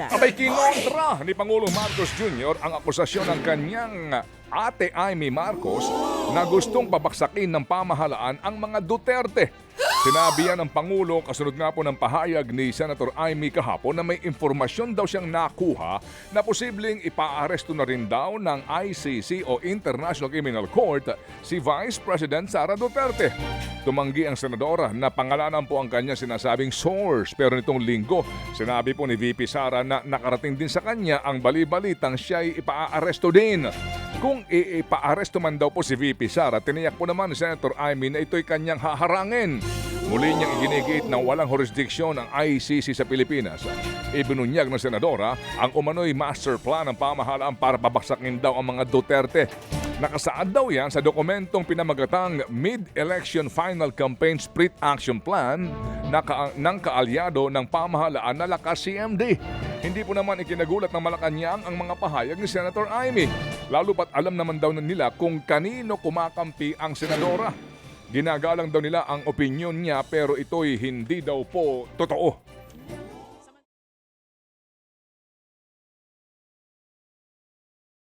Abay kinontra ni Pangulong Marcos Jr. ang akusasyon ng kanyang ate Amy Marcos na gustong babaksakin ng pamahalaan ang mga Duterte. Sinabi yan ng Pangulo kasunod nga po ng pahayag ni Senator Amy kahapon na may impormasyon daw siyang nakuha na posibleng ipaaresto na rin daw ng ICC o International Criminal Court si Vice President Sara Duterte. Tumanggi ang senadora na pangalanan po ang kanya sinasabing source, pero nitong linggo sinabi po ni VP Sara na nakarating din sa kanya ang bali-balitang siya'y ipaaresto din. Kung ipaaresto man daw po si VP Sara, tiniyak po naman ni Senator Amy na ito'y kanyang haharangin. Muli niyang iginigiit na walang jurisdiksyon ang ICC sa Pilipinas. Ibinunyag ng senadora ang umano'y master plan ng pamahalaan para babaksakin daw ang mga Duterte. Nakasaad daw yan sa dokumentong pinamagatang Mid-Election Final Campaign Split Action Plan ng kaalyado ng pamahalaan na Lakas CMD. Hindi po naman ikinagulat ng Malacanang ang mga pahayag ni Senator Amy. Lalo pat alam naman daw nila kung kanino kumakampi ang senadora. Ginagalang daw nila ang opinyon niya pero ito'y hindi daw po totoo.